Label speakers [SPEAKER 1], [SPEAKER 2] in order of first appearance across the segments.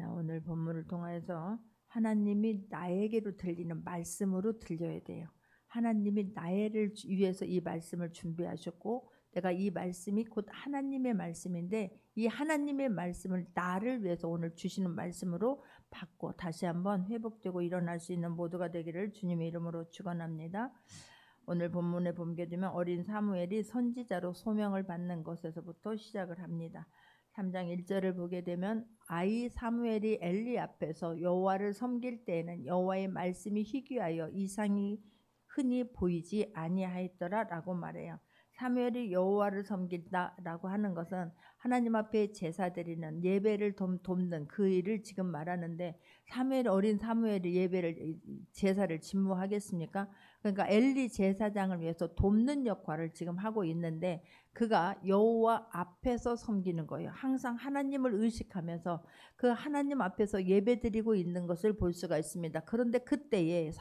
[SPEAKER 1] 자, 오늘 본문을 통하여서 하나님이 나에게로 들리는 말씀으로 들려야 돼요. 하나님이 나를 위해서 이 말씀을 준비하셨고 내가 이 말씀이 곧 하나님의 말씀인데 이 하나님의 말씀을 나를 위해서 오늘 주시는 말씀으로 받고 다시 한번 회복되고 일어날 수 있는 모두가 되기를 주님의 이름으로 축원합니다. 오늘 본문에 보게 되면 어린 사무엘이 선지자로 소명을 받는 것에서부터 시작을 합니다. 3장 1절을 보게 되면 아이 사무엘이 엘리 앞에서 여호와를 섬길 때에는 여호와의 말씀이 희귀하여 이상이 흔히 보이지 아니하였더라라고 말해요. 사무엘이 여호와를 섬긴다라고 하는 것은 하나님 앞에 제사 드리는 예배를 돕는 그 일을 지금 말하는데 어린 사무엘이 예배를 제사를 직무하겠습니까? 그러니까 엘리 제사장을 위해서 돕는 역할을 지금 하고 있는데 그가 여호와 앞에서 섬기는 거예요. 항상 하나님을 의식하면서 그 하나님 앞에서 예배드리고 있는 것을 볼 수가 있습니다. 그런데 그때에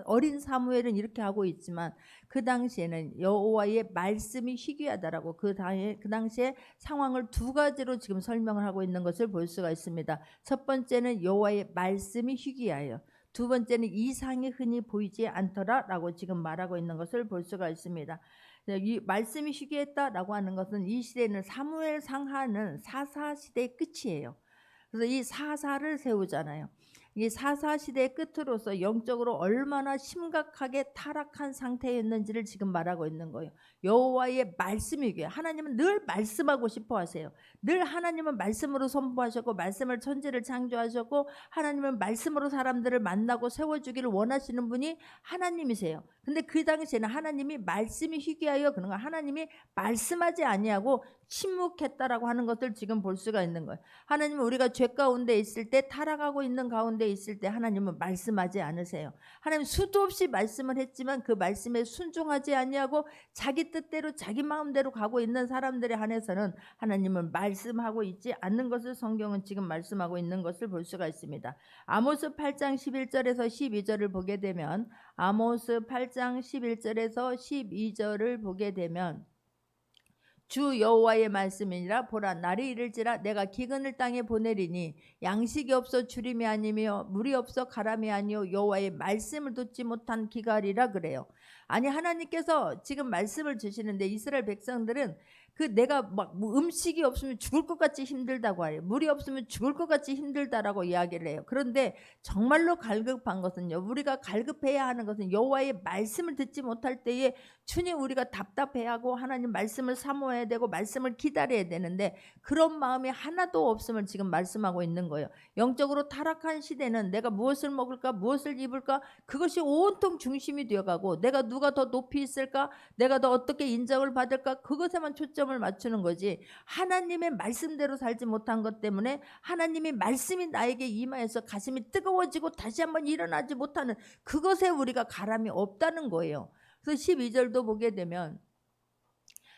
[SPEAKER 1] 어린 사무엘은 이렇게 하고 있지만 그 당시에는 여호와의 말씀이 희귀하다라고 그 당시에 상황을 두 가지로 지금 설명을 하고 있는 것을 볼 수가 있습니다. 첫 번째는 여호와의 말씀이 희귀하여, 두 번째는 이상이 흔히 보이지 않더라라고 지금 말하고 있는 것을 볼 수가 있습니다. 이 말씀이 희귀했다라고 하는 것은 이 시대는 사무엘 상하는 사사 시대의 끝이에요. 그래서 이 사사를 세우잖아요. 이 사사 시대의 끝으로서 영적으로 얼마나 심각하게 타락한 상태였는지를 지금 말하고 있는 거예요. 여호와의 말씀이 귀해. 하나님은 늘 말씀하고 싶어 하세요. 늘 하나님은 말씀으로 선포하셨고 말씀을 천지를 창조하셨고 하나님은 말씀으로 사람들을 만나고 세워주기를 원하시는 분이 하나님이세요. 근데 그 당시에는 하나님이 말씀이 희귀하여 그런 거 하나님이 말씀하지 아니하고 침묵했다라고 하는 것을 지금 볼 수가 있는 거예요. 하나님은 우리가 죄 가운데 있을 때 타락하고 있는 가운데 있을 때 하나님은 말씀하지 않으세요. 하나님 수도 없이 말씀을 했지만 그 말씀에 순종하지 아니하고 자기 뜻대로 자기 마음대로 가고 있는 사람들에 한해서는 하나님은 말씀하고 있지 않는 것을 성경은 지금 말씀하고 있는 것을 볼 수가 있습니다. 아모스 8장 11절에서 12절을 보게 되면 아모스 8장 11절에서 12절을 보게 되면 주 여호와의 말씀이니라. 보라 날이 이를지라 내가 기근을 땅에 보내리니 양식이 없어 주림이 아니며 물이 없어 가람이 아니요 여호와의 말씀을 듣지 못한 기갈이라 그래요. 아니 하나님께서 지금 말씀을 주시는데 이스라엘 백성들은 그 내가 막 음식이 없으면 죽을 것 같이 힘들다고 해요. 물이 없으면 죽을 것 같이 힘들다라고 이야기를 해요. 그런데 정말로 갈급한 것은요. 우리가 갈급해야 하는 것은 여호와의 말씀을 듣지 못할 때에 주님 우리가 답답해하고 하나님 말씀을 사모해야 되고 말씀을 기다려야 되는데 그런 마음이 하나도 없음을 지금 말씀하고 있는 거예요. 영적으로 타락한 시대는 내가 무엇을 먹을까 무엇을 입을까 그것이 온통 중심이 되어가고 내가 누가 더 높이 있을까 내가 더 어떻게 인정을 받을까 그것에만 초점을 맞추는 거지 하나님의 말씀대로 살지 못한 것 때문에 하나님의 말씀이 나에게 임하여서 가슴이 뜨거워지고 다시 한번 일어나지 못하는 그것에 우리가 가람이 없다는 거예요. 그래서 12절도 보게 되면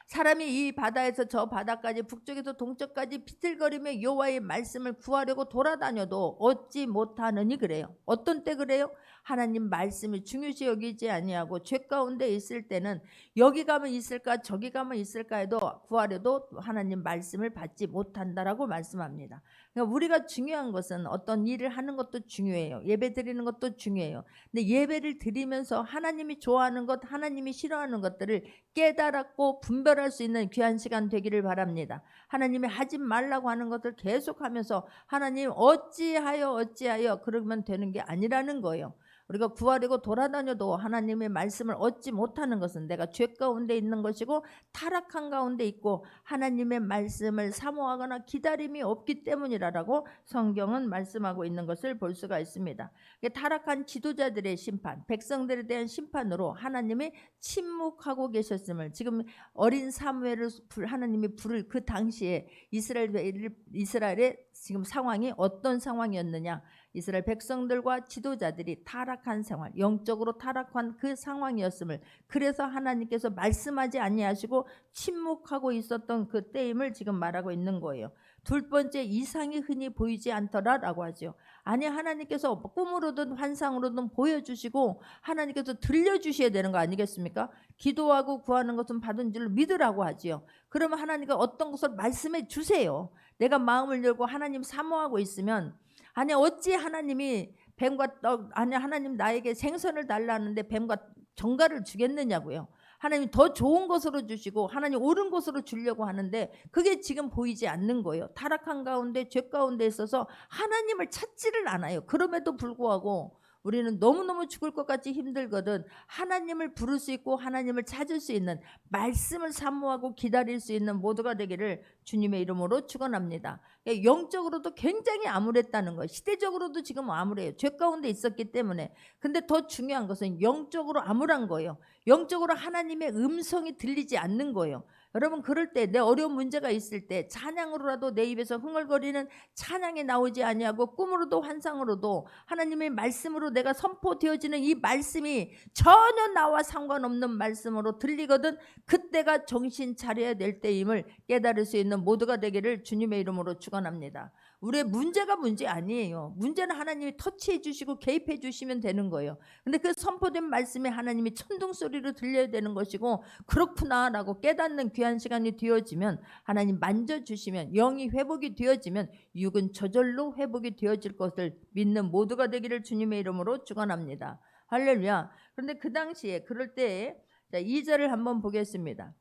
[SPEAKER 1] 사람이 이 바다에서 저 바다까지 북쪽에서 동쪽까지 비틀거리며 여호와의 말씀을 구하려고 돌아다녀도 얻지 못하느니 그래요. 어떤 때 그래요? 하나님 말씀이 중요시 여기지 아니하고 죄 가운데 있을 때는 여기 가면 있을까 저기 가면 있을까 해도 구하려도 하나님 말씀을 받지 못한다라고 말씀합니다. 그러니까 우리가 중요한 것은 어떤 일을 하는 것도 중요해요. 예배 드리는 것도 중요해요. 근데 예배를 드리면서 하나님이 좋아하는 것 하나님이 싫어하는 것들을 깨달았고 분별할 수 있는 귀한 시간 되기를 바랍니다. 하나님이 하지 말라고 하는 것을 계속하면서 하나님 어찌하여 그러면 되는 게 아니라는 거예요. 우리가 구하려고 돌아다녀도 하나님의 말씀을 얻지 못하는 것은 내가 죄 가운데 있는 것이고 타락한 가운데 있고 하나님의 말씀을 사모하거나 기다림이 없기 때문이라고 성경은 말씀하고 있는 것을 볼 수가 있습니다. 타락한 지도자들의 심판, 백성들에 대한 심판으로 하나님이 침묵하고 계셨음을 지금 어린 사무엘을 하나님이 부를 그 당시에 이스라엘의 지금 상황이 어떤 상황이었느냐 이스라엘 백성들과 지도자들이 타락한 생활 영적으로 타락한 그 상황이었음을 그래서 하나님께서 말씀하지 아니하시고 침묵하고 있었던 그 때임을 지금 말하고 있는 거예요. 둘 번째 이상이 흔히 보이지 않더라라고 하죠. 아니 하나님께서 꿈으로든 환상으로든 보여주시고 하나님께서 들려주셔야 되는 거 아니겠습니까? 기도하고 구하는 것은 받은 줄 믿으라고 하지요. 그러면 하나님께 어떤 것을 말씀해 주세요. 내가 마음을 열고 하나님 사모하고 있으면 아니 어찌 하나님이 뱀과 떡, 아니 하나님 나에게 생선을 달라는데 뱀과 정갈을 주겠느냐고요. 하나님 더 좋은 것으로 주시고 하나님 옳은 것으로 주려고 하는데 그게 지금 보이지 않는 거예요. 타락한 가운데 죄 가운데 있어서 하나님을 찾지를 않아요. 그럼에도 불구하고 우리는 너무너무 죽을 것 같이 힘들거든 하나님을 부를 수 있고 하나님을 찾을 수 있는 말씀을 사모하고 기다릴 수 있는 모두가 되기를 주님의 이름으로 축원합니다. 영적으로도 굉장히 암울했다는 거예요. 시대적으로도 지금 암울해요. 죄 가운데 있었기 때문에. 근데 더 중요한 것은 영적으로 암울한 거예요. 영적으로 하나님의 음성이 들리지 않는 거예요. 여러분 그럴 때 내 어려운 문제가 있을 때 찬양으로라도 내 입에서 흥얼거리는 찬양이 나오지 아니하고 꿈으로도 환상으로도 하나님의 말씀으로 내가 선포되어지는 이 말씀이 전혀 나와 상관없는 말씀으로 들리거든 그때가 정신 차려야 될 때임을 깨달을 수 있는 모두가 되기를 주님의 이름으로 축원합니다. 우리의 문제가 문제 아니에요. 문제는 하나님이 터치해 주시고 개입해 주시면 되는 거예요. 근데 그 선포된 말씀에 하나님이 천둥 소리로 들려야 되는 것이고 그렇구나라고 깨닫는 귀한 시간이 되어지면 하나님 만져주시면 영이 회복이 되어지면 육은 저절로 회복이 되어질 것을 믿는 모두가 되기를 주님의 이름으로 축원합니다. 할렐루야. 그런데 그 당시에 그럴 때에 2절을 한번 보겠습니다.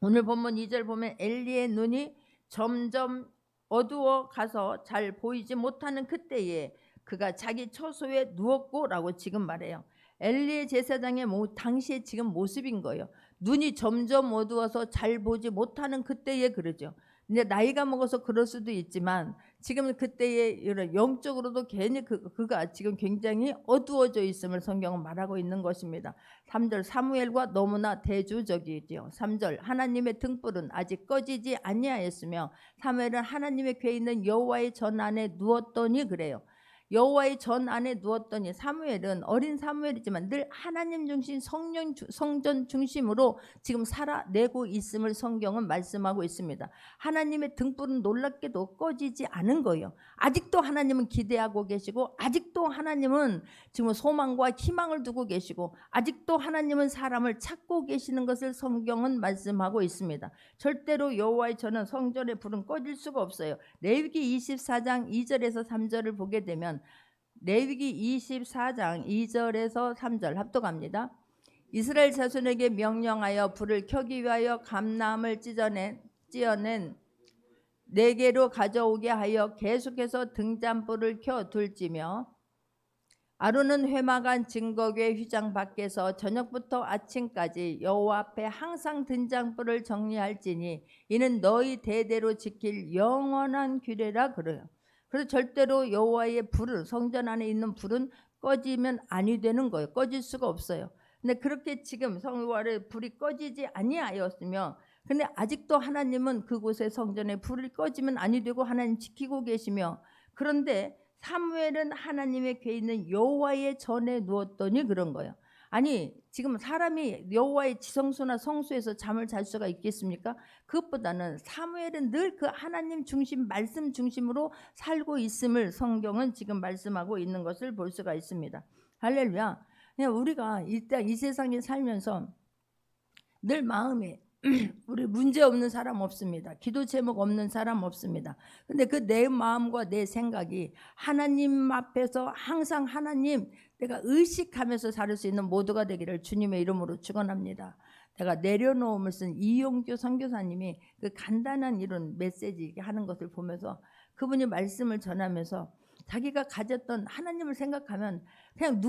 [SPEAKER 1] 오늘 본문 2절 보면 엘리의 눈이 점점 어두워 가서 잘 보이지 못하는 그때에 그가 자기 처소에 누웠고 라고 지금 말해요. 엘리의 제사장의 당시의 지금 모습인 거예요. 눈이 점점 어두워서 잘 보지 못하는 그때에 그러죠. 근데 나이가 먹어서 그럴 수도 있지만 지금 그때에 이런 영적으로도 괜히 그가 지금 굉장히 어두워져 있음을 성경은 말하고 있는 것입니다. 3절 사무엘과 너무나 대조적이지요. 3절 하나님의 등불은 아직 꺼지지 아니하였으며 사무엘은 하나님의 궤에 있는 여호와의 전 안에 누웠더니 그래요. 여호와의 전 안에 누웠더니 사무엘은 어린 사무엘이지만 늘 하나님 중심 성전 중심으로 지금 살아내고 있음을 성경은 말씀하고 있습니다. 하나님의 등불은 놀랍게도 꺼지지 않은 거예요. 아직도 하나님은 기대하고 계시고 아직도 하나님은 지금 소망과 희망을 두고 계시고 아직도 하나님은 사람을 찾고 계시는 것을 성경은 말씀하고 있습니다. 절대로 여호와의 전은 성전의 불은 꺼질 수가 없어요. 레위기 24장 2절에서 3절을 보게 되면 레위기 24장 2절에서 3절 합독합니다. 이스라엘 자손에게 명령하여 불을 켜기 위하여 감람을 찢어낸 네개로 가져오게 하여 계속해서 등잔불을 켜 둘지며 아론은 회막안 증거궤 휘장 밖에서 저녁부터 아침까지 여호와 앞에 항상 등잔불을 정리할지니 이는 너희 대대로 지킬 영원한 규례라 그래요. 그래서 절대로 여호와의 불은 성전 안에 있는 불은 꺼지면 아니 되는 거예요. 꺼질 수가 없어요. 근데 그렇게 지금 성전의 불이 꺼지지 아니하였으며 근데 아직도 하나님은 그곳에 성전에 불이 꺼지면 아니 되고 하나님 지키고 계시며 그런데 사무엘은 하나님의 궤에 있는 여호와의 전에 누웠더니 그런 거예요. 아니 지금 사람이 여호와의 지성소나 성소에서 잠을 잘 수가 있겠습니까? 그것보다는 사무엘은 늘 그 하나님 중심 말씀 중심으로 살고 있음을 성경은 지금 말씀하고 있는 것을 볼 수가 있습니다. 할렐루야. 그냥 우리가 일단 이 세상에 살면서 늘 마음에 우리 문제 없는 사람 없습니다. 기도 제목 없는 사람 없습니다. 근데 그 내 마음과 내 생각이 하나님 앞에서 항상 하나님 내가 의식하면서 살 수 있는 모두가 되기를 주님의 이름으로 축원합니다. 내가 내려놓음을 쓴 이용규 선교사님이 그 간단한 이런 메시지 하는 것을 보면서 그분이 말씀을 전하면서 자기가 가졌던 하나님을 생각하면 그냥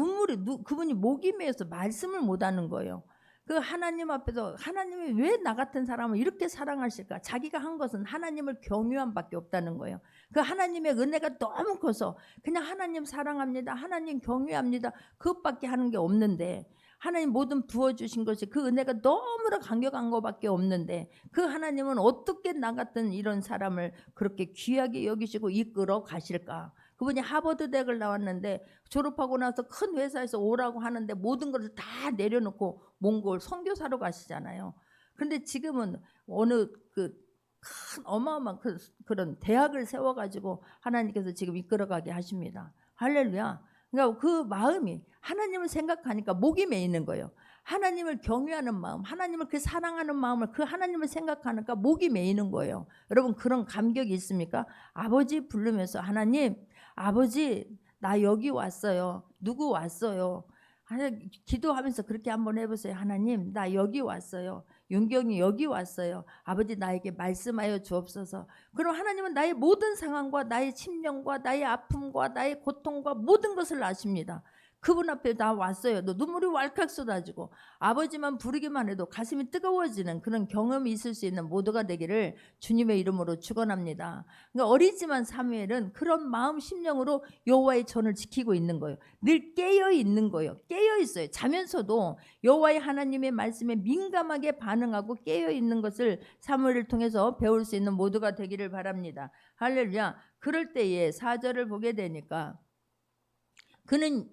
[SPEAKER 1] 그분이 목이 메어서 말씀을 못하는 거예요. 그 하나님 앞에서 하나님이 왜 나 같은 사람을 이렇게 사랑하실까? 자기가 한 것은 하나님을 경유함밖에 없다는 거예요. 그 하나님의 은혜가 너무 커서 그냥 하나님 사랑합니다. 하나님 경유합니다. 그것밖에 하는 게 없는데 하나님 모든 부어주신 것이 그 은혜가 너무나 강력한 것밖에 없는데 그 하나님은 어떻게 나 같은 이런 사람을 그렇게 귀하게 여기시고 이끌어 가실까? 그분이 하버드 대학을 나왔는데 졸업하고 나서 큰 회사에서 오라고 하는데 모든 것을 다 내려놓고 몽골 선교사로 가시잖아요. 그런데 지금은 어느 큰 어마어마한 그런 대학을 세워가지고 하나님께서 지금 이끌어가게 하십니다. 할렐루야. 그러니까 그 마음이 하나님을 생각하니까 목이 메이는 거예요. 하나님을 경외하는 마음, 하나님을 그 사랑하는 마음을 그 하나님을 생각하니까 목이 메이는 거예요. 여러분 그런 감격이 있습니까? 아버지 부르면서 하나님 아버지 나 여기 왔어요. 누구 왔어요? 기도하면서 그렇게 한번 해보세요. 하나님 나 여기 왔어요. 윤경이 여기 왔어요. 아버지 나에게 말씀하여 주옵소서. 그럼 하나님은 나의 모든 상황과 나의 심령과 나의 아픔과 나의 고통과 모든 것을 아십니다. 그분 앞에 나 왔어요. 너 눈물이 왈칵 쏟아지고 아버지만 부르기만 해도 가슴이 뜨거워지는 그런 경험이 있을 수 있는 모두가 되기를 주님의 이름으로 축원합니다. 그러니까 어리지만 사무엘은 그런 마음 심령으로 여호와의 전을 지키고 있는 거예요. 늘 깨어 있는 거예요. 깨어 있어요. 자면서도 여호와의 하나님의 말씀에 민감하게 반응하고 깨어 있는 것을 사무엘을 통해서 배울 수 있는 모두가 되기를 바랍니다. 할렐루야. 그럴 때에 4절을 보게 되니까 그는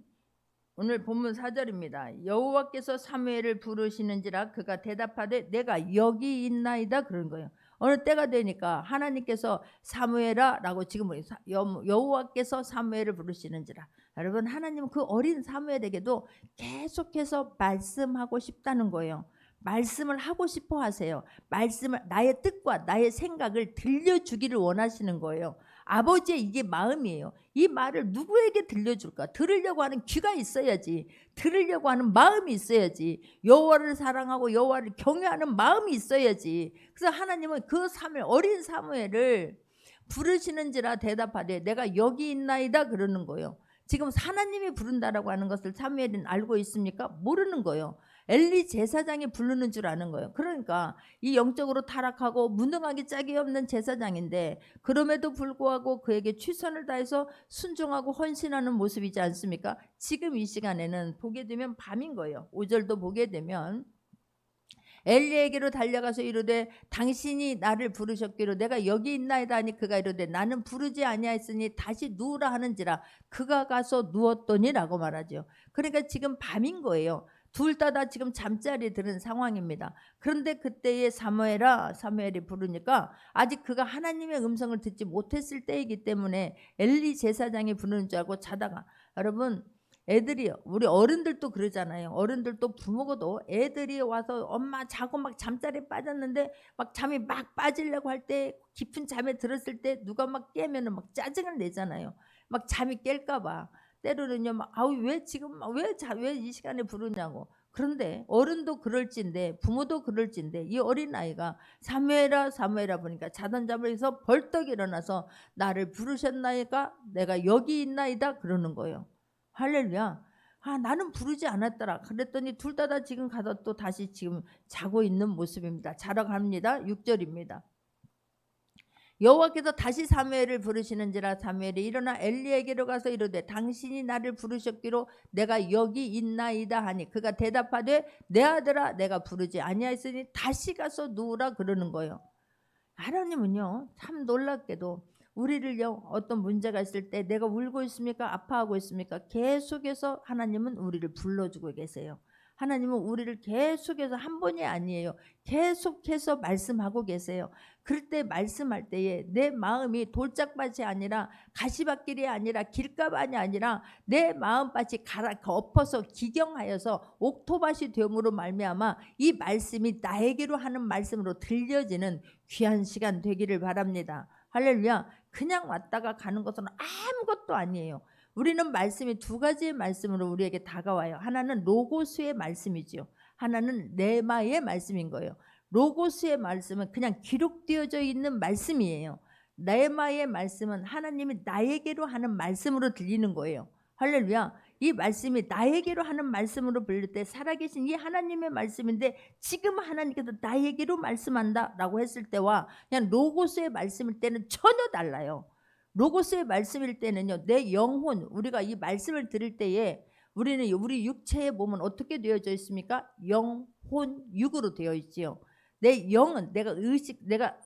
[SPEAKER 1] 오늘 본문 4절입니다. 여호와께서 사무엘을 부르시는지라 그가 대답하되 내가 여기 있나이다 그런 거예요. 어느 때가 되니까 하나님께서 사무엘아 라고 지금 여호와께서 사무엘을 부르시는지라. 여러분 하나님은 그 어린 사무엘에게도 계속해서 말씀하고 싶다는 거예요. 말씀을 하고 싶어 하세요. 말씀을 나의 뜻과 나의 생각을 들려주기를 원하시는 거예요. 아버지의 이게 마음이에요. 이 말을 누구에게 들려줄까? 들으려고 하는 귀가 있어야지. 들으려고 하는 마음이 있어야지. 여호와를 사랑하고 여호와를 경외하는 마음이 있어야지. 그래서 하나님은 그 어린 사무엘을 부르시는지라 대답하되 내가 여기 있나이다 그러는 거예요. 지금 하나님이 부른다라고 하는 것을 사무엘은 알고 있습니까? 모르는 거예요. 엘리 제사장이 부르는 줄 아는 거예요. 그러니까 이 영적으로 타락하고 무능하기 짝이 없는 제사장인데 그럼에도 불구하고 그에게 최선을 다해서 순종하고 헌신하는 모습이지 않습니까? 지금 이 시간에는 보게 되면 밤인 거예요. 5절도 보게 되면 엘리에게로 달려가서 이르되 당신이 나를 부르셨기로 내가 여기 있나이다 하니 그가 이르되 나는 부르지 아니하였으니 다시 누우라 하는지라 그가 가서 누웠더니라고 말하죠. 그러니까 지금 밤인 거예요. 둘 다 지금 잠자리에 드는 상황입니다. 그런데 그때에 사무엘이 부르니까 아직 그가 하나님의 음성을 듣지 못했을 때이기 때문에 엘리 제사장이 부르는 줄 알고 자다가 여러분 애들이요. 우리 어른들도 그러잖아요. 어른들도 부모고도 애들이 와서 엄마 자고 막 잠자리에 빠졌는데 막 잠이 막 빠지려고 할 때 깊은 잠에 들었을 때 누가 막 깨면은 막 짜증을 내잖아요. 막 잠이 깰까 봐. 때로는요. 막 아우 왜 지금 왜 이 시간에 부르냐고. 그런데 어른도 그럴진데 부모도 그럴진데 이 어린아이가 사무엘아 보니까 자던 잠에서 벌떡 일어나서 나를 부르셨나이까 내가 여기 있나이다 그러는 거예요. 할렐루야. 나는 부르지 않았더라. 그랬더니 둘 다 지금 가서 또 다시 지금 자고 있는 모습입니다. 자러 갑니다. 6절입니다. 여호와께서 다시 사무엘을 부르시는지라 사무엘이 일어나 엘리에게로 가서 이르되 당신이 나를 부르셨기로 내가 여기 있나이다 하니 그가 대답하되 내 아들아 내가 부르지 아니하였으니 다시 가서 누우라 그러는 거예요. 하나님은요 참 놀랍게도 우리를요 어떤 문제가 있을 때 내가 울고 있습니까? 아파하고 있습니까? 계속해서 하나님은 우리를 불러주고 계세요. 하나님은 우리를 계속해서 한 번이 아니에요. 계속해서 말씀하고 계세요. 그럴 때 말씀할 때에 내 마음이 돌짝밭이 아니라 가시밭길이 아니라 길가밭이 아니라 내 마음밭이 엎어서 기경하여서 옥토밭이 됨으로 말미암아 이 말씀이 나에게로 하는 말씀으로 들려지는 귀한 시간 되기를 바랍니다. 할렐루야. 그냥 왔다가 가는 것은 아무것도 아니에요. 우리는 말씀이 두 가지의 말씀으로 우리에게 다가와요. 하나는 로고스의 말씀이지요. 하나는 레마의 말씀인 거예요. 로고스의 말씀은 그냥 기록되어져 있는 말씀이에요. 레마의 말씀은 하나님이 나에게로 하는 말씀으로 들리는 거예요. 할렐루야. 이 말씀이 나에게로 하는 말씀으로 들릴 때 살아계신 이 하나님의 말씀인데 지금 하나님께서 나에게로 말씀한다라고 했을 때와 그냥 로고스의 말씀일 때는 전혀 달라요. 로고스의 말씀일 때는요. 내 영혼 우리가 이 말씀을 들을 때에 우리는 우리 육체의 몸은 어떻게 되어져 있습니까? 영혼 육으로 되어 있지요. 내 영은 내가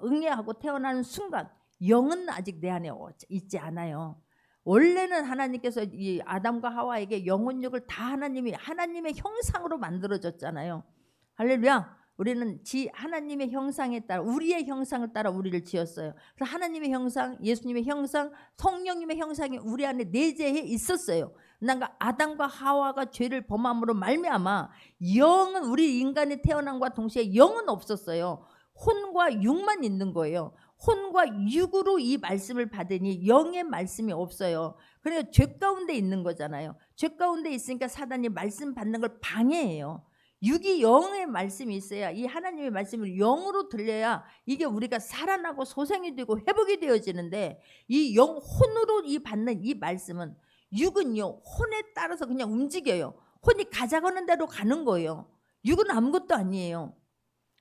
[SPEAKER 1] 응애하고 태어나는 순간 영은 아직 내 안에 있지 않아요. 원래는 하나님께서 이 아담과 하와에게 영혼육을 다 하나님의 형상으로 만들어졌잖아요. 할렐루야. 우리는 하나님의 형상에 따라 우리의 형상을 따라 우리를 지었어요. 그래서 하나님의 형상, 예수님의 형상, 성령님의 형상이 우리 안에 내재해 있었어요. 그러니까 아담과 하와가 죄를 범함으로 말미암아 영은 우리 인간이 태어남과 동시에 영은 없었어요. 혼과 육만 있는 거예요. 혼과 육으로 이 말씀을 받으니 영의 말씀이 없어요. 그러니까 죄 가운데 있는 거잖아요. 죄 가운데 있으니까 사단이 말씀 받는 걸 방해해요. 육이 영의 말씀이 있어야, 이 하나님의 말씀을 영으로 들려야 이게 우리가 살아나고 소생이 되고 회복이 되어지는데, 이 영 혼으로 이 받는 이 말씀은, 육은요 혼에 따라서 그냥 움직여요. 혼이 가자고는 대로 가는 거예요. 육은 아무것도 아니에요.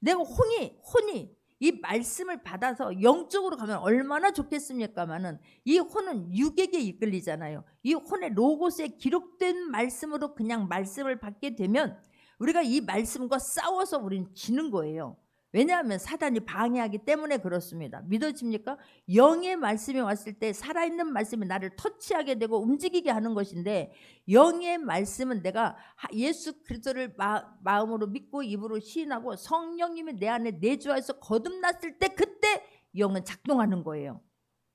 [SPEAKER 1] 내가 혼이 이 말씀을 받아서 영적으로 가면 얼마나 좋겠습니까마는, 이 혼은 육에게 이끌리잖아요. 이 혼의 로고스에 기록된 말씀으로 그냥 말씀을 받게 되면 우리가 이 말씀과 싸워서 우리는 지는 거예요. 왜냐하면 사단이 방해하기 때문에 그렇습니다. 믿어집니까? 영의 말씀이 왔을 때 살아있는 말씀이 나를 터치하게 되고 움직이게 하는 것인데, 영의 말씀은 내가 예수 그리스도를 마음으로 믿고 입으로 시인하고 성령님이 내 안에 내주하여서 거듭났을 때, 그때 영은 작동하는 거예요.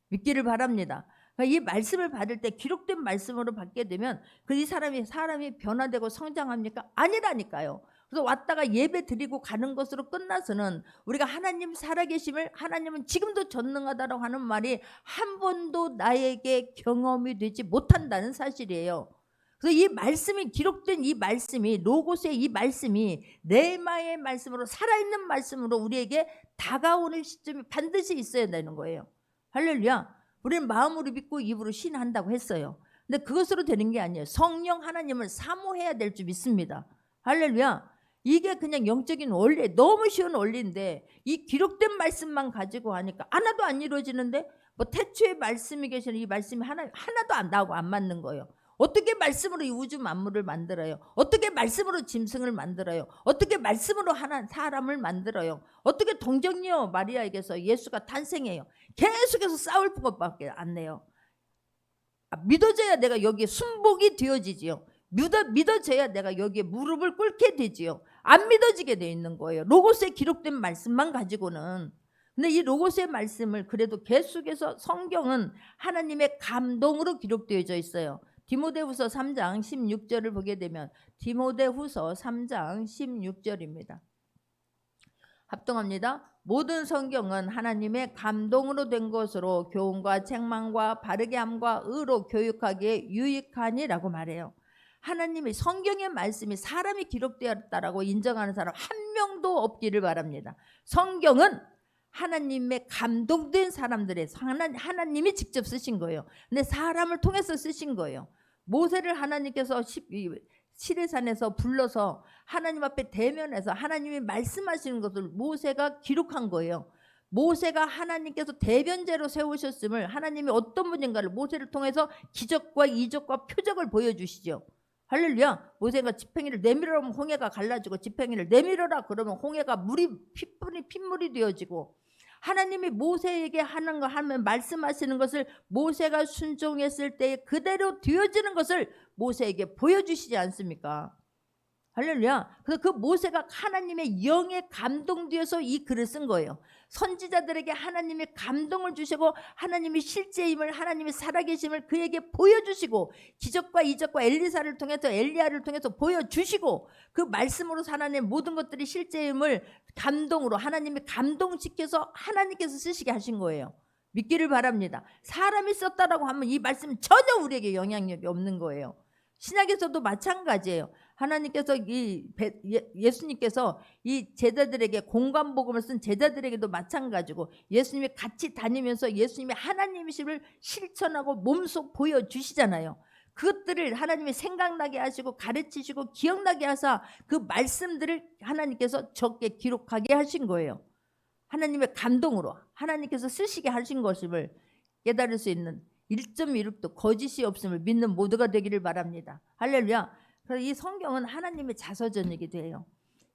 [SPEAKER 1] 믿기를 바랍니다. 이 말씀을 받을 때 기록된 말씀으로 받게 되면 이 사람이 변화되고 성장합니까? 아니라니까요. 그래서 왔다가 예배 드리고 가는 것으로 끝나서는 우리가 하나님 살아계심을, 하나님은 지금도 전능하다라고 하는 말이 한 번도 나에게 경험이 되지 못한다는 사실이에요. 그래서 이 말씀이 기록된 이 말씀이, 로고스의 이 말씀이 레마의 말씀으로, 살아있는 말씀으로 우리에게 다가오는 시점이 반드시 있어야 되는 거예요. 할렐루야. 우리는 마음으로 믿고 입으로 신한다고 했어요. 근데 그것으로 되는 게 아니에요. 성령 하나님을 사모해야 될 줄 믿습니다. 할렐루야. 이게 그냥 영적인 원리, 너무 쉬운 원리인데 이 기록된 말씀만 가지고 하니까 하나도 안 이루어지는데, 뭐 태초에 말씀이 계시는 이 말씀이 하나도 안 나오고 안 맞는 거예요. 어떻게 말씀으로 이 우주 만물을 만들어요? 어떻게 말씀으로 짐승을 만들어요? 어떻게 말씀으로 사람을 만들어요? 어떻게 동정녀 마리아에게서 예수가 탄생해요? 계속해서 싸울 것밖에 안 내요. 믿어져야 내가 여기에 순복이 되어지지요. 믿어져야 내가 여기에 무릎을 꿇게 되지요. 안 믿어지게 돼 있는 거예요. 로고스에 기록된 말씀만 가지고는. 근데 이 로고스의 말씀을 그래도 계속해서 성경은 하나님의 감동으로 기록되어져 있어요. 디모데후서 3장 16절을 보게 되면, 디모데후서 3장 16절입니다. 합동합니다. 모든 성경은 하나님의 감동으로 된 것으로 교훈과 책망과 바르게 함과 의로 교육하기에 유익하니라고 말해요. 하나님의 성경의 말씀이 사람이 기록되었다라고 인정하는 사람 한 명도 없기를 바랍니다. 성경은 하나님의 감동된 사람들의, 하나님이 직접 쓰신 거예요. 근데 사람을 통해서 쓰신 거예요. 모세를 하나님께서 시내산에서 불러서 하나님 앞에 대면해서 하나님이 말씀하시는 것을 모세가 기록한 거예요. 모세가 하나님께서 대변자로 세우셨음을, 하나님이 어떤 분인가를 모세를 통해서 기적과 이적과 표적을 보여주시죠. 할렐루야. 모세가 지팡이를 내밀어라 하면 홍해가 갈라지고, 지팡이를 내밀어라 그러면 홍해가 핏물이 되어지고, 하나님이 모세에게 하는 거 하면 말씀하시는 것을 모세가 순종했을 때 그대로 되어지는 것을 모세에게 보여주시지 않습니까? 할렐루야. 그래서 그 모세가 하나님의 영에 감동되어서 이 글을 쓴 거예요. 선지자들에게 하나님이 감동을 주시고 하나님이 실제임을, 하나님이 살아계심을 그에게 보여주시고, 기적과 이적과 엘리사를 통해서, 엘리야를 통해서 보여주시고, 그 말씀으로 하나님의 모든 것들이 실제임을 감동으로 하나님이 감동시켜서 하나님께서 쓰시게 하신 거예요. 믿기를 바랍니다. 사람이 썼다라고 하면 이 말씀은 전혀 우리에게 영향력이 없는 거예요. 신약에서도 마찬가지예요. 하나님께서 예수님께서 이 제자들에게 공관복음을 쓴 제자들에게도 마찬가지고, 예수님이 같이 다니면서 예수님이 하나님이심을 실천하고 몸소 보여주시잖아요. 그것들을 하나님이 생각나게 하시고 가르치시고 기억나게 하사 그 말씀들을 하나님께서 적게 기록하게 하신 거예요. 하나님의 감동으로 하나님께서 쓰시게 하신 것임을 깨달을 수 있는 1.1도 거짓이 없음을 믿는 모두가 되기를 바랍니다. 할렐루야. 그래서 이 성경은 하나님의 자서전이기도 해요.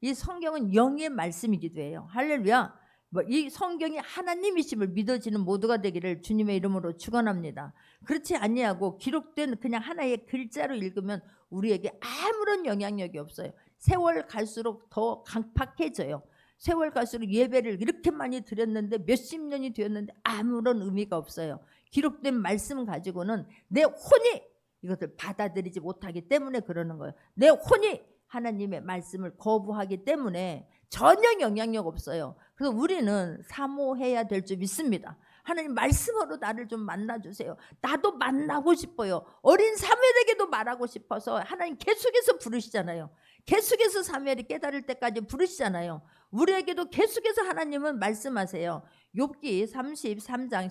[SPEAKER 1] 이 성경은 영의 말씀이기도 해요. 할렐루야. 이 성경이 하나님이심을 믿어지는 모두가 되기를 주님의 이름으로 축원합니다. 그렇지 아니하고 기록된 그냥 하나의 글자로 읽으면 우리에게 아무런 영향력이 없어요. 세월 갈수록 더 강팍해져요. 세월 갈수록 예배를 이렇게 많이 드렸는데 몇십 년이 되었는데 아무런 의미가 없어요. 기록된 말씀 가지고는 내 혼이 이것을 받아들이지 못하기 때문에 그러는 거예요. 내 혼이 하나님의 말씀을 거부하기 때문에 전혀 영향력 없어요. 그래서 우리는 사모해야 될 줄 믿습니다. 하나님 말씀으로 나를 좀 만나주세요. 나도 만나고 싶어요. 어린 사무엘에게도 말하고 싶어서 하나님 계속해서 부르시잖아요. 계속해서 사무엘이 깨달을 때까지 부르시잖아요. 우리에게도 계속해서 하나님은 말씀하세요. 욥기 33장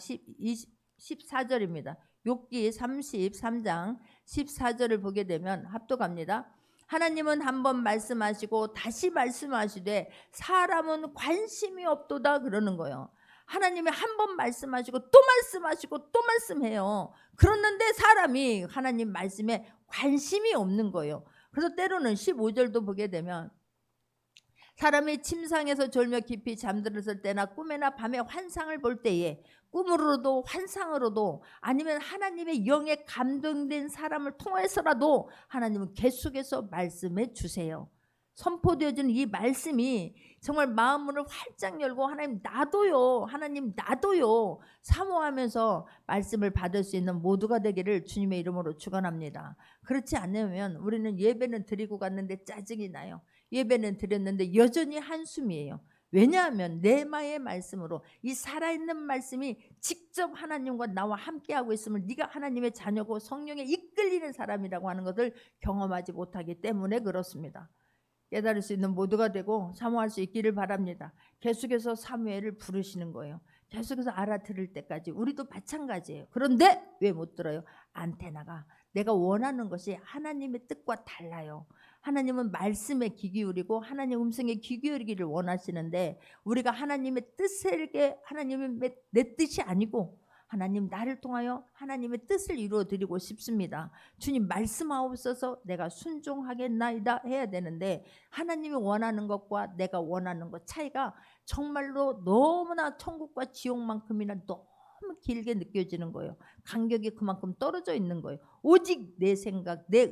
[SPEAKER 1] 14절입니다. 욥기 33장 14절을 보게 되면 합독합니다. 하나님은 한번 말씀하시고 다시 말씀하시되 사람은 관심이 없도다 그러는 거예요. 하나님이 한 번 말씀하시고 또 말씀하시고 또 말씀해요. 그러는데 사람이 하나님 말씀에 관심이 없는 거예요. 그래서 때로는 15절도 보게 되면 사람이 침상에서 졸며 깊이 잠들었을 때나 꿈에나 밤에 환상을 볼 때에 꿈으로도 환상으로도 아니면 하나님의 영에 감동된 사람을 통해서라도 하나님은 계속해서 말씀해 주세요. 선포되어지는 이 말씀이 정말 마음문을 활짝 열고 하나님 나도요, 하나님 나도요 사모하면서 말씀을 받을 수 있는 모두가 되기를 주님의 이름으로 축원합니다. 그렇지 않으면 우리는 예배는 드리고 갔는데 짜증이 나요. 예배는 드렸는데 여전히 한숨이에요. 왜냐하면 내마의 말씀으로 이 살아있는 말씀이 직접 하나님과 나와 함께하고 있음을 네가 하나님의 자녀고 성령에 이끌리는 사람이라고 하는 것을 경험하지 못하기 때문에 그렇습니다. 깨달을 수 있는 모두가 되고 사모할 수 있기를 바랍니다. 계속해서 사무엘을 부르시는 거예요. 계속해서 알아들을 때까지. 우리도 마찬가지예요. 그런데 왜 못 들어요? 안테나가 내가 원하는 것이 하나님의 뜻과 달라요. 하나님은 말씀에 귀 기울이고 하나님 음성에 귀 기울이기를 원하시는데 우리가 하나님의 뜻에 하나님의 내 뜻이 아니고 하나님 나를 통하여 하나님의 뜻을 이루어 드리고 싶습니다. 주님 말씀하옵소서 내가 순종하겠나이다 해야 되는데 하나님이 원하는 것과 내가 원하는 것 차이가 정말로 너무나 천국과 지옥만큼이나 너무 길게 느껴지는 거예요. 간격이 그만큼 떨어져 있는 거예요. 오직 내 생각, 내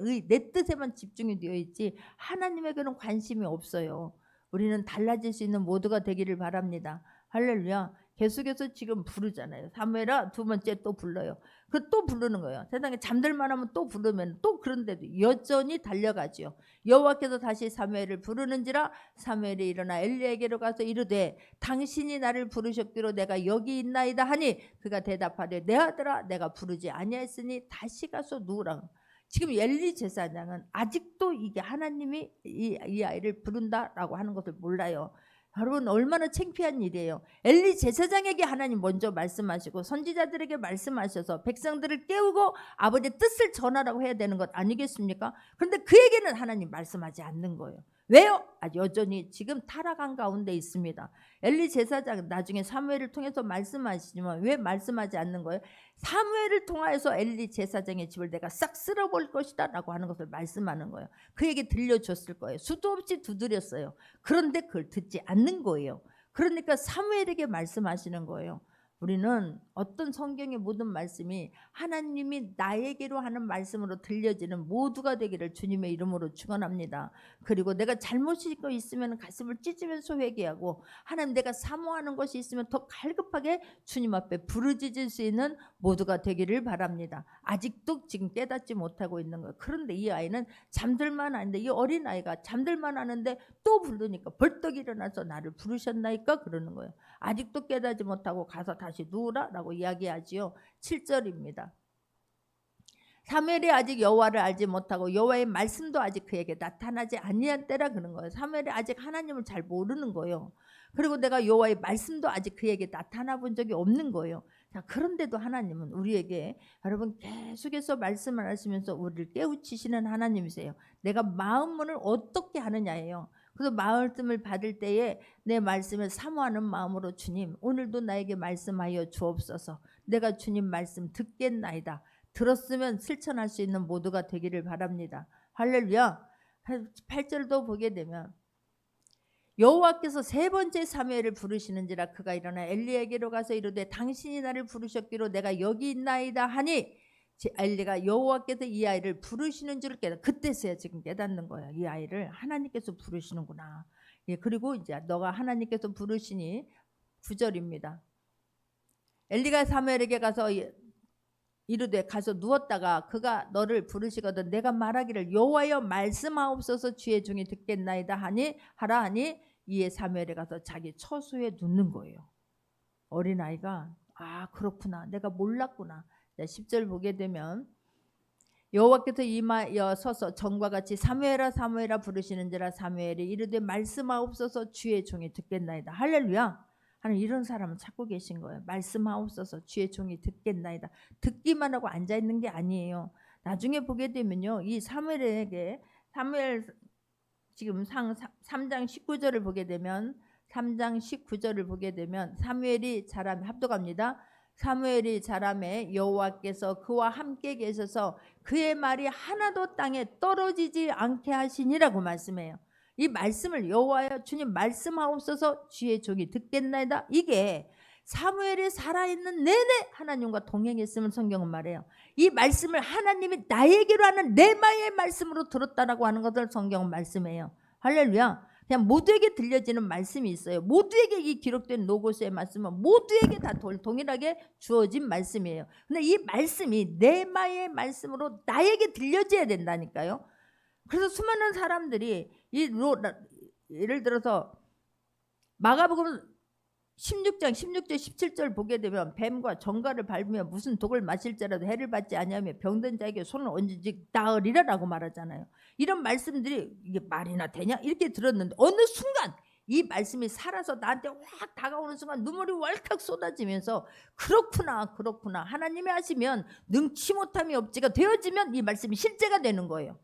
[SPEAKER 1] 뜻에만 집중이 되어 있지 하나님에게는 관심이 없어요. 우리는 달라질 수 있는 모두가 되기를 바랍니다. 할렐루야. 계속해서 지금 부르잖아요. 사무엘아 두 번째 또 불러요. 그 또 부르는 거예요. 세상에 잠들만 하면 또 부르면 또 그런데도 여전히 달려가지요. 여호와께서 다시 사무엘을 부르는지라 사무엘이 일어나 엘리에게로 가서 이르되 당신이 나를 부르셨기로 내가 여기 있나이다 하니 그가 대답하되 내 아들아 내가 부르지 아니하였으니 다시 가서 누우라. 지금 엘리 제사장은 아직도 이게 하나님이 이 아이를 부른다라고 하는 것을 몰라요. 여러분 얼마나 창피한 일이에요. 엘리 제사장에게 하나님 먼저 말씀하시고 선지자들에게 말씀하셔서 백성들을 깨우고 아버지의 뜻을 전하라고 해야 되는 것 아니겠습니까? 그런데 그에게는 하나님 말씀하지 않는 거예요. 왜요? 여전히 지금 타락한 가운데 있습니다. 엘리 제사장 나중에 사무엘을 통해서 말씀하시지만 왜 말씀하지 않는 거예요? 사무엘을 통하여서 엘리 제사장의 집을 내가 싹 쓸어볼 것이다 라고 하는 것을 말씀하는 거예요. 그에게 들려줬을 거예요. 수도 없이 두드렸어요. 그런데 그걸 듣지 않는 거예요. 그러니까 사무엘에게 말씀하시는 거예요. 우리는 어떤 성경의 모든 말씀이 하나님이 나에게로 하는 말씀으로 들려지는 모두가 되기를 주님의 이름으로 축원합니다. 그리고 내가 잘못이 있으면 가슴을 찢으면서 회개하고 하나님 내가 사모하는 것이 있으면 더 갈급하게 주님 앞에 부르짖을 수 있는 모두가 되기를 바랍니다. 아직도 지금 깨닫지 못하고 있는 거예요. 그런데 이 아이는 잠들만 하는데 이 어린아이가 잠들만 하는데 또 부르니까 벌떡 일어나서 나를 부르셨나이까 그러는 거예요. 아직도 깨닫지 못하고 가서 다시 누우라 라고 이야기하지요. 7절입니다. 사무엘이 아직 여호와를 알지 못하고 여호와의 말씀도 아직 그에게 나타나지 아니한 때라 그런 거예요. 사무엘이 아직 하나님을 잘 모르는 거예요. 그리고 내가 여호와의 말씀도 아직 그에게 나타나 본 적이 없는 거예요. 자, 그런데도 하나님은 우리에게 여러분 계속해서 말씀을 하시면서 우리를 깨우치시는 하나님이세요. 내가 마음문을 어떻게 하느냐예요. 그래서 말씀을 받을 때에 내 말씀을 사모하는 마음으로 주님 오늘도 나에게 말씀하여 주옵소서. 내가 주님 말씀 듣겠나이다. 들었으면 실천할 수 있는 모두가 되기를 바랍니다. 할렐루야. 8절도 보게 되면 여호와께서 세 번째 사무엘을 부르시는지라 그가 일어나 엘리에게로 가서 이르되 당신이 나를 부르셨기로 내가 여기 있나이다 하니 엘리가 여호와께서 이 아이를 부르시는 줄을 그때서야 지금 깨닫는 거예요. 이 아이를 하나님께서 부르시는구나. 예, 그리고 이제 너가 하나님께서 부르시니 9절입니다. 엘리가 사무엘에게 가서 이르되 가서 누웠다가 그가 너를 부르시거든 내가 말하기를 여호와여 말씀하옵소서 주의 종이 듣겠나이다 하라 하니 이에 사무엘에 가서 자기 처소에 눕는 거예요. 어린아이가 아 그렇구나 내가 몰랐구나. 10절 보게 되면 여호와께서 이마에 서서 전과 같이 사무엘아 사무엘아 부르시는지라 사무엘이 이르되 말씀하옵소서 주의 종이 듣겠나이다. 할렐루야. 하나님 이런 사람을 찾고 계신 거예요. 말씀하옵소서 주의 종이 듣겠나이다. 듣기만 하고 앉아있는 게 아니에요. 나중에 보게 되면요. 이 사무엘에게 사무엘 지금 3장 19절을 보게 되면 3장 19절을 보게 되면 사무엘이 자라매 합독합니다. 사무엘이 자라매 여호와께서 그와 함께 계셔서 그의 말이 하나도 땅에 떨어지지 않게 하시니라고 말씀해요. 이 말씀을 여호와여 주님 말씀하옵소서 주의 종이 듣겠나이다. 이게 사무엘이 살아있는 내내 하나님과 동행했음을 성경은 말해요. 이 말씀을 하나님이 나에게로 하는 레마의 말씀으로 들었다라고 하는 것을 성경은 말씀해요. 할렐루야. 그냥 모두에게 들려지는 말씀이 있어요. 모두에게 이 기록된 로고스의 말씀은 모두에게 다 동일하게 주어진 말씀이에요. 근데 이 말씀이 레마의 말씀으로 나에게 들려져야 된다니까요. 그래서 수많은 사람들이 예를 들어서 마가복음 16장 16절 17절 보게 되면 뱀과 정갈을 밟으며 무슨 독을 마실지라도 해를 받지 아니하며 병든 자에게 손을 얹은즉 나으리라라고 말하잖아요. 이런 말씀들이 이게 말이나 되냐 이렇게 들었는데 어느 순간 이 말씀이 살아서 나한테 확 다가오는 순간 눈물이 왈칵 쏟아지면서 그렇구나 하나님이 하시면 능치 못함이 없지가 되어지면 이 말씀이 실제가 되는 거예요.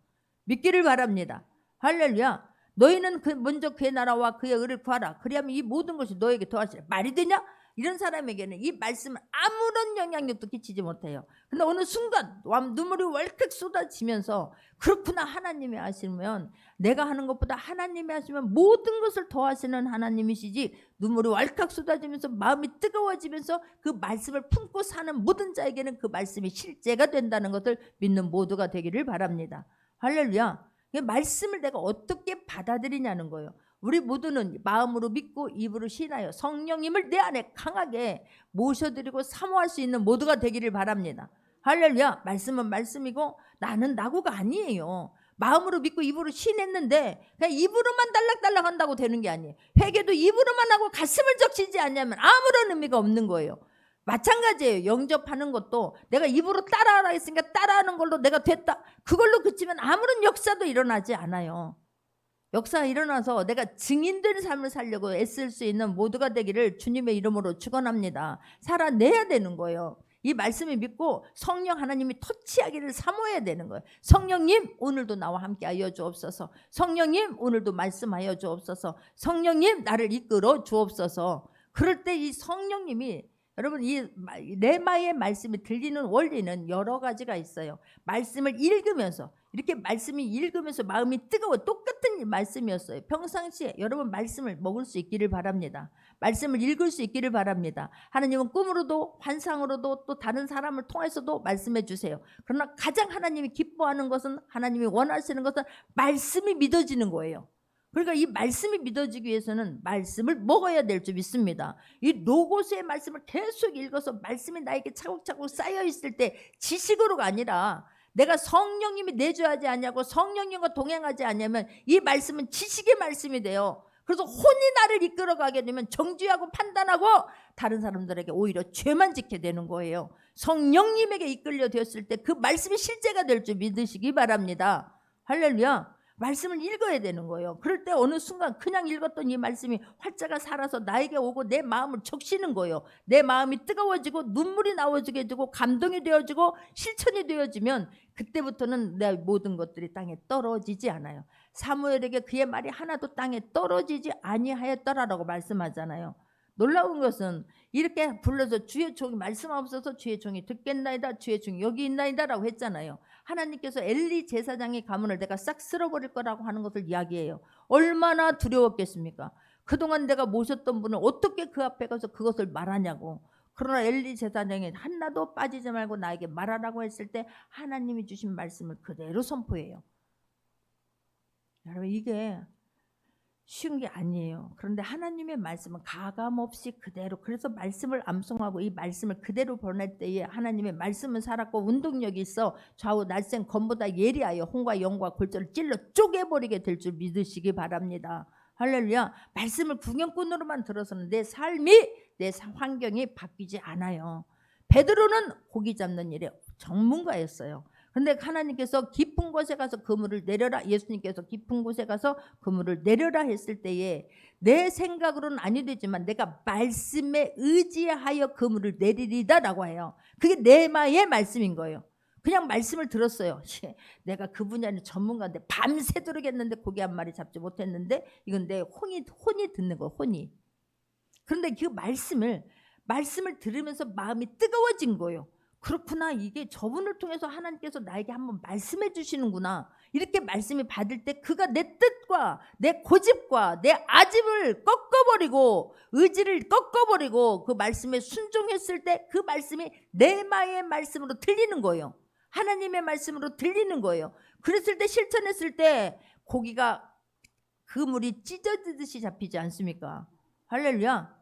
[SPEAKER 1] 믿기를 바랍니다. 할렐루야. 너희는 먼저 그의 나라와 그의 의를 구하라. 그리하면 이 모든 것이 너에게 더하시리라. 말이 되냐? 이런 사람에게는 이 말씀은 아무런 영향력도 끼치지 못해요. 근데 어느 순간 눈물이 왈칵 쏟아지면서 그렇구나 하나님이 하시면 내가 하는 것보다 하나님이 하시면 모든 것을 더하시는 하나님이시지. 눈물이 왈칵 쏟아지면서 마음이 뜨거워지면서 그 말씀을 품고 사는 모든 자에게는 그 말씀이 실제가 된다는 것을 믿는 모두가 되기를 바랍니다. 할렐루야. 말씀을 내가 어떻게 받아들이냐는 거예요. 우리 모두는 마음으로 믿고 입으로 신하여 성령님을 내 안에 강하게 모셔드리고 사모할 수 있는 모두가 되기를 바랍니다. 할렐루야. 말씀은 말씀이고 나는 나고가 아니에요. 마음으로 믿고 입으로 신했는데 그냥 입으로만 달락달락 한다고 되는 게 아니에요. 회개도 입으로만 하고 가슴을 적시지 않냐면 아무런 의미가 없는 거예요. 마찬가지예요. 영접하는 것도 내가 입으로 따라하라 했으니까 따라하는 걸로 내가 됐다. 그걸로 그치면 아무런 역사도 일어나지 않아요. 역사가 일어나서 내가 증인된 삶을 살려고 애쓸 수 있는 모두가 되기를 주님의 이름으로 축원합니다. 살아내야 되는 거예요. 이 말씀을 믿고 성령 하나님이 터치하기를 사모해야 되는 거예요. 성령님 오늘도 나와 함께 하여 주옵소서. 성령님 오늘도 말씀하여 주옵소서. 성령님 나를 이끌어 주옵소서. 그럴 때 이 성령님이 여러분 이 레마의 말씀이 들리는 원리는 여러 가지가 있어요. 말씀을 읽으면서 이렇게 말씀이 읽으면서 마음이 뜨거워 똑같은 말씀이었어요. 평상시에 여러분 말씀을 먹을 수 있기를 바랍니다. 말씀을 읽을 수 있기를 바랍니다. 하나님은 꿈으로도 환상으로도 또 다른 사람을 통해서도 말씀해 주세요. 그러나 가장 하나님이 기뻐하는 것은 하나님이 원하시는 것은 말씀이 믿어지는 거예요. 그러니까 이 말씀이 믿어지기 위해서는 말씀을 먹어야 될 줄 믿습니다. 이 로고스의 말씀을 계속 읽어서 말씀이 나에게 차곡차곡 쌓여 있을 때 지식으로가 아니라 내가 성령님이 내줘야지 않냐고 성령님과 동행하지 않냐면 이 말씀은 지식의 말씀이 돼요. 그래서 혼이 나를 이끌어가게 되면 정죄하고 판단하고 다른 사람들에게 오히려 죄만 짓게 되는 거예요. 성령님에게 이끌려 되었을 때 그 말씀이 실제가 될 줄 믿으시기 바랍니다. 할렐루야. 말씀을 읽어야 되는 거예요. 그럴 때 어느 순간 그냥 읽었던 이 말씀이 활자가 살아서 나에게 오고 내 마음을 적시는 거예요. 내 마음이 뜨거워지고 눈물이 나오게 되고 감동이 되어지고 실천이 되어지면 그때부터는 내 모든 것들이 땅에 떨어지지 않아요. 사무엘에게 그의 말이 하나도 땅에 떨어지지 아니하였더라라고 말씀하잖아요. 놀라운 것은 이렇게 불러서 주의 종이 말씀하옵소서 주의 종이 듣겠나이다 주의 종이 여기 있나이다 라고 했잖아요. 하나님께서 엘리 제사장의 가문을 내가 싹 쓸어버릴 거라고 하는 것을 이야기해요. 얼마나 두려웠겠습니까? 그동안 내가 모셨던 분은 어떻게 그 앞에 가서 그것을 말하냐고. 그러나 엘리 제사장이 하나도 빠지지 말고 나에게 말하라고 했을 때 하나님이 주신 말씀을 그대로 선포해요. 여러분 이게 쉬운 게 아니에요. 그런데 하나님의 말씀은 가감없이 그대로 그래서 말씀을 암송하고 이 말씀을 그대로 보낼 때에 하나님의 말씀은 살았고 운동력이 있어 좌우 날쌘 검보다 예리하여 혼과 영과 골절을 찔러 쪼개버리게 될 줄 믿으시기 바랍니다. 할렐루야. 말씀을 구경꾼으로만 들어서는 내 삶이, 내 환경이 바뀌지 않아요. 베드로는 고기 잡는 일에 전문가였어요. 그런데 하나님께서 깊은 곳에 가서 그물을 내려라, 예수님께서 깊은 곳에 가서 그물을 내려라 했을 때에 내 생각으로는 아니 되지만 내가 말씀에 의지하여 그물을 내리리다 라고 해요. 그게 네마의 말씀인 거예요. 그냥 말씀을 들었어요. 내가 그 분야는 전문가인데 밤새도록 했는데 고기 한 마리 잡지 못했는데 이건 내 혼이 듣는 거예요. 혼이. 그런데 그 말씀을 들으면서 마음이 뜨거워진 거예요. 그렇구나, 이게 저분을 통해서 하나님께서 나에게 한번 말씀해 주시는구나. 이렇게 말씀이 받을 때 그가 내 뜻과 내 고집과 내 아집을 꺾어버리고 의지를 꺾어버리고 그 말씀에 순종했을 때 그 말씀이 네마의 말씀으로 들리는 거예요. 하나님의 말씀으로 들리는 거예요. 그랬을 때, 실천했을 때 고기가 그물이 찢어지듯이 잡히지 않습니까? 할렐루야.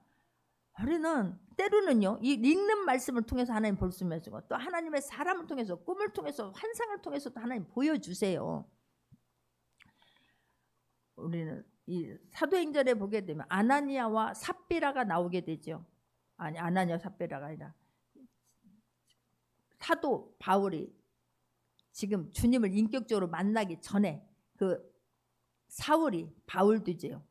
[SPEAKER 1] 우리는 때로는요, 이 읽는 말씀을 통해서 하나님 볼 수 있는 또 하나님의 사람을 통해서, 꿈을 통해서, 환상을 통해서도 하나님 보여주세요. 우리는 이 사도행전에 보게 되면 아나니아와 삽비라가 나오게 되죠. 아니, 아나니아 삽비라가 아니라 사도 바울이 지금 주님을 인격적으로 만나기 전에 그 사울이 바울도지요.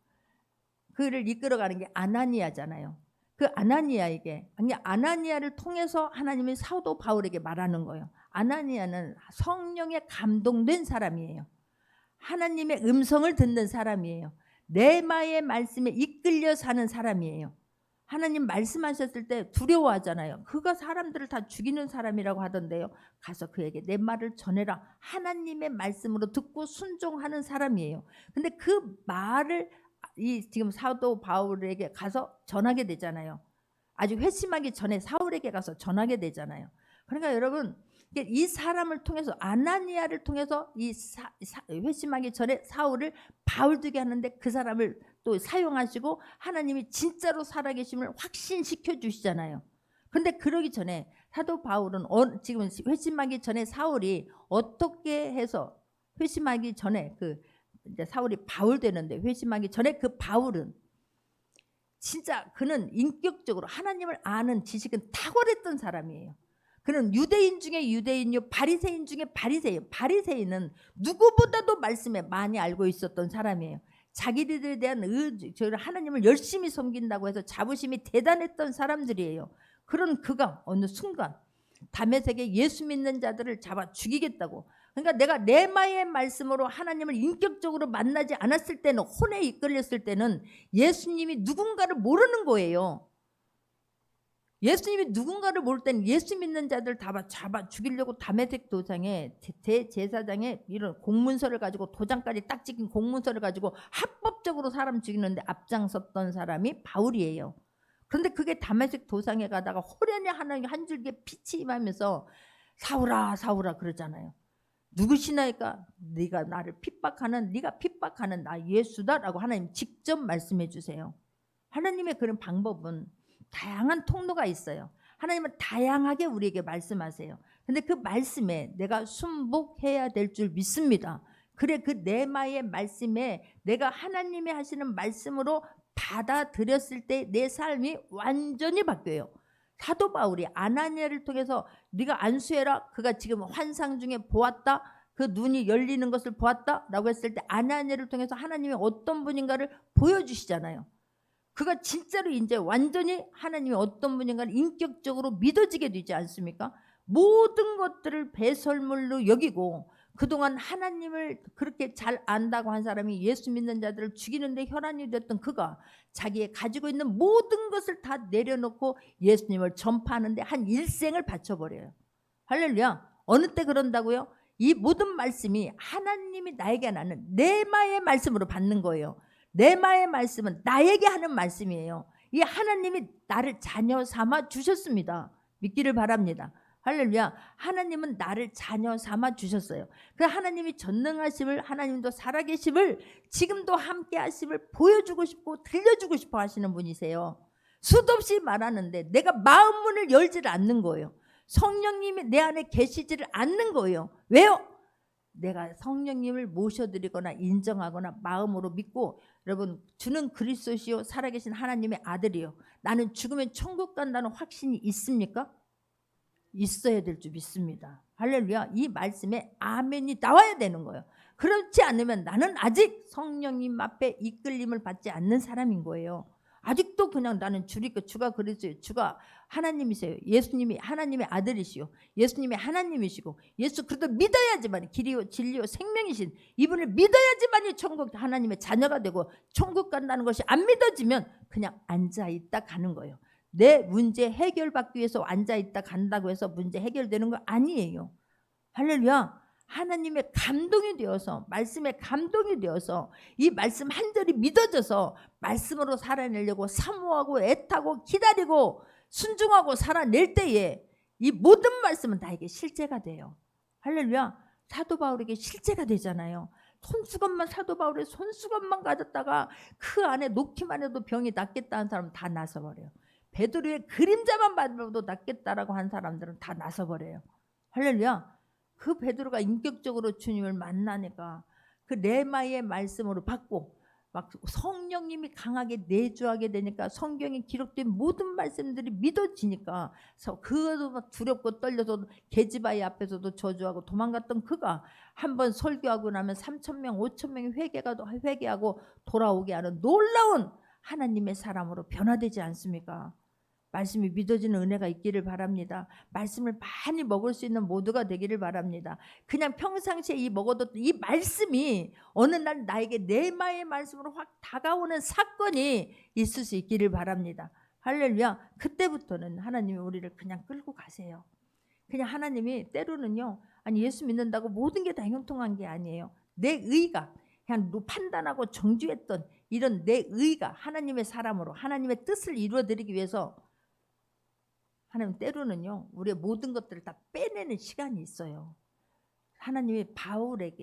[SPEAKER 1] 그를 이끌어가는 게 아나니아잖아요. 그 아나니아에게, 아나니아를 통해서 하나님이 사도 바울에게 말하는 거예요. 아나니아는 성령에 감동된 사람이에요. 하나님의 음성을 듣는 사람이에요. 네마의 말씀에 이끌려 사는 사람이에요. 하나님 말씀하셨을 때 두려워하잖아요. 그가 사람들을 다 죽이는 사람이라고 하던데요. 가서 그에게 내 말을 전해라. 하나님의 말씀으로 듣고 순종하는 사람이에요. 근데 그 말을 이 지금 사도 바울에게 가서 전하게 되잖아요. 아직 회심하기 전에 사울에게 가서 전하게 되잖아요. 그러니까 여러분, 이 사람을 통해서, 아나니아를 통해서 이 회심하기 전에 사울을 바울 되게 하는데 그 사람을 또 사용하시고 하나님이 진짜로 살아계심을 확신시켜 주시잖아요. 근데 그러기 전에 사도 바울은 지금 회심하기 전에 사울이 어떻게 해서, 회심하기 전에 이제 사울이 바울 되는데, 회심하기 전에 그 바울은 진짜 그는 인격적으로 하나님을 아는 지식은 탁월했던 사람이에요. 그는 유대인 중에 유대인이요, 바리새인 중에 바리새인. 바리새인은 누구보다도 말씀에 많이 알고 있었던 사람이에요. 자기들에 대한 하나님을 열심히 섬긴다고 해서 자부심이 대단했던 사람들이에요. 그런 그가 어느 순간 다메섹에 예수 믿는 자들을 잡아 죽이겠다고. 그러니까 내가 네마의 말씀으로 하나님을 인격적으로 만나지 않았을 때는, 혼에 이끌렸을 때는 예수님이 누군가를 모르는 거예요. 예수님이 누군가를 모를 때는 예수 믿는 자들 다 잡아 죽이려고 다메섹 도상에 대제사장에 이런 공문서를 가지고, 도장까지 딱 찍힌 공문서를 가지고 합법적으로 사람 죽이는데 앞장섰던 사람이 바울이에요. 그런데 그게 다메섹 도상에 가다가 호련히 하나님 한 줄기에 빛이 임하면서 사울아 사울아 그러잖아요. 누구시나이까? 네가 나를 핍박하는, 네가 핍박하는 나 예수다라고 하나님 직접 말씀해 주세요. 하나님의 그런 방법은 다양한 통로가 있어요. 하나님은 다양하게 우리에게 말씀하세요. 근데 그 말씀에 내가 순복해야 될 줄 믿습니다. 그래, 그 네마의 말씀에 내가 하나님이 하시는 말씀으로 받아들였을 때 내 삶이 완전히 바뀌어요. 사도 바울이 아나니아를 통해서 네가 안수해라, 그가 지금 환상 중에 보았다, 그 눈이 열리는 것을 보았다 라고 했을 때 아나니아를 통해서 하나님이 어떤 분인가를 보여주시잖아요. 그가 진짜로 이제 완전히 하나님이 어떤 분인가를 인격적으로 믿어지게 되지 않습니까? 모든 것들을 배설물로 여기고, 그동안 하나님을 그렇게 잘 안다고 한 사람이 예수 믿는 자들을 죽이는데 혈안이 됐던 그가 자기의 가지고 있는 모든 것을 다 내려놓고 예수님을 전파하는데 한 일생을 바쳐버려요. 할렐루야. 어느 때 그런다고요? 이 모든 말씀이 하나님이 나에게 하는 네마의 말씀으로 받는 거예요. 네마의 말씀은 나에게 하는 말씀이에요. 이 하나님이 나를 자녀 삼아 주셨습니다. 믿기를 바랍니다. 할렐루야. 하나님은 나를 자녀 삼아 주셨어요. 그 하나님이 전능하심을, 하나님도 살아계심을, 지금도 함께 하심을 보여주고 싶고 들려주고 싶어 하시는 분이세요. 수도 없이 말하는데 내가 마음 문을 열지를 않는 거예요. 성령님이 내 안에 계시지를 않는 거예요. 왜요? 내가 성령님을 모셔드리거나 인정하거나 마음으로 믿고, 여러분 주는 그리스도시요 살아계신 하나님의 아들이요, 나는 죽으면 천국 간다는 확신이 있습니까? 있어야 될 줄 믿습니다. 할렐루야. 이 말씀에 아멘이 나와야 되는 거예요. 그렇지 않으면 나는 아직 성령님 앞에 이끌림을 받지 않는 사람인 거예요. 아직도 그냥 나는 주가 그리스도예요, 주가 하나님이세요, 예수님이 하나님의 아들이시요, 예수님이 하나님이시고 예수 그리스도 믿어야지만 길이요 진리요 생명이신 이분을 믿어야지만이 천국 하나님의 자녀가 되고 천국 간다는 것이 안 믿어지면 그냥 앉아있다 가는 거예요. 내 문제 해결받기 위해서 앉아있다 간다고 해서 문제 해결되는 거 아니에요. 할렐루야. 하나님의 감동이 되어서, 말씀에 감동이 되어서 이 말씀 한 절이 믿어져서 말씀으로 살아내려고 사모하고 애타고 기다리고 순종하고 살아낼 때에 이 모든 말씀은 나에게 실제가 돼요. 할렐루야. 사도 바울에게 실제가 되잖아요. 손수건만, 사도 바울의 손수건만 가졌다가 그 안에 놓기만 해도 병이 낫겠다는 사람은 다 나서버려요. 베드로의 그림자만 봐도 낫겠다라고 한 사람들은 다 나서버려요. 할렐루야. 그 베드로가 인격적으로 주님을 만나니까 그 레마의 말씀으로 받고 막 성령님이 강하게 내주하게 되니까 성경에 기록된 모든 말씀들이 믿어지니까 그것도 막 두렵고 떨려서 게지바이 앞에서도 저주하고 도망갔던 그가 한번 설교하고 나면 3,000명 5,000명이 회개하고 돌아오게 하는 놀라운 하나님의 사람으로 변화되지 않습니까? 말씀이 믿어지는 은혜가 있기를 바랍니다. 말씀을 많이 먹을 수 있는 모두가 되기를 바랍니다. 그냥 평상시에 먹어뒀던 이 말씀이 어느 날 나에게 레마의 말씀으로 확 다가오는 사건이 있을 수 있기를 바랍니다. 할렐루야. 그때부터는 하나님이 우리를 그냥 끌고 가세요. 그냥 하나님이 때로는요, 아니 예수 믿는다고 모든 게 다 형통한 게 아니에요. 내 의가 그냥 판단하고 정죄했던 이런 내 의가 하나님의 사람으로 하나님의 뜻을 이루어드리기 위해서 하나님 때로는요 우리의 모든 것들을 다 빼내는 시간이 있어요. 하나님이 바울에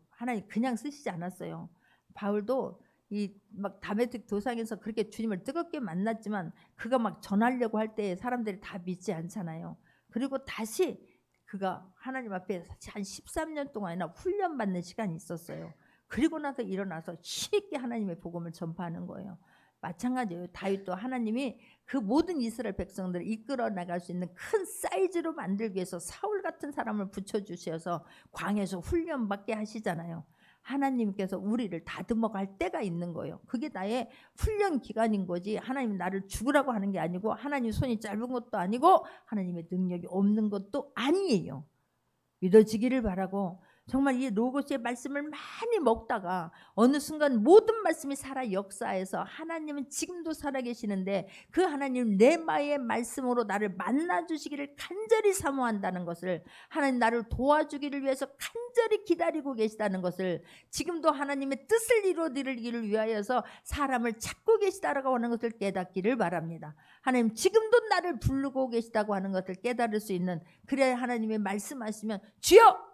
[SPEAKER 1] 하나님 그냥 쓰시지 않았어요. 바울도 이 막 다메섹 도상에서 그렇게 주님을 뜨겁게 만났지만 그가 막 전하려고 할 때 사람들이 다 믿지 않잖아요. 그리고 다시 그가 하나님 앞에 한 13년 동안이나 훈련받는 시간이 있었어요. 그리고 나서 일어나서 힘있게 하나님의 복음을 전파하는 거예요. 마찬가지예요. 다윗도 하나님이 그 모든 이스라엘 백성들을 이끌어 나갈 수 있는 큰 사이즈로 만들기 위해서 사울 같은 사람을 붙여주셔서 광야에서 훈련받게 하시잖아요. 하나님께서 우리를 다듬어 갈 때가 있는 거예요. 그게 나의 훈련 기간인 거지 하나님 나를 죽으라고 하는 게 아니고 하나님 손이 짧은 것도 아니고 하나님의 능력이 없는 것도 아니에요. 믿어지기를 바라고 정말 이 로고스의 말씀을 많이 먹다가 어느 순간 모든 말씀이 살아 역사해서 하나님은 지금도 살아계시는데 그 하나님 레마의 말씀으로 나를 만나주시기를 간절히 사모한다는 것을, 하나님 나를 도와주기를 위해서 간절히 기다리고 계시다는 것을, 지금도 하나님의 뜻을 이루어드리기를 위하여서 사람을 찾고 계시다라고 하는 것을 깨닫기를 바랍니다. 하나님 지금도 나를 부르고 계시다고 하는 것을 깨달을 수 있는, 그래야 하나님의 말씀하시면 주여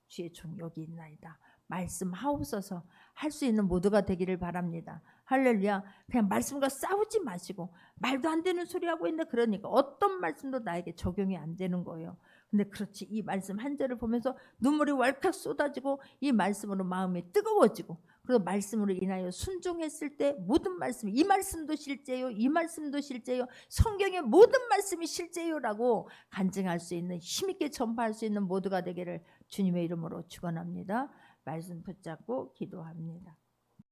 [SPEAKER 1] 주의 종 여기 있나이다 말씀하옵소서 할 수 있는 모두가 되기를 바랍니다. 할렐루야. 그냥 말씀과 싸우지 마시고 말도 안 되는 소리 하고 있는데 그러니까 어떤 말씀도 나에게 적용이 안 되는 거예요. 근데 그렇지 이 말씀 한 절을 보면서 눈물이 왈칵 쏟아지고 이 말씀으로 마음이 뜨거워지고 그래서 말씀으로 인하여 순종했을 때 모든 말씀, 이 말씀도 실제요, 이 말씀도 실제요, 성경의 모든 말씀이 실제요라고 간증할 수 있는, 힘있게 전파할 수 있는 모두가 되기를 주님의 이름으로 축원합니다. 말씀 붙잡고 기도합니다.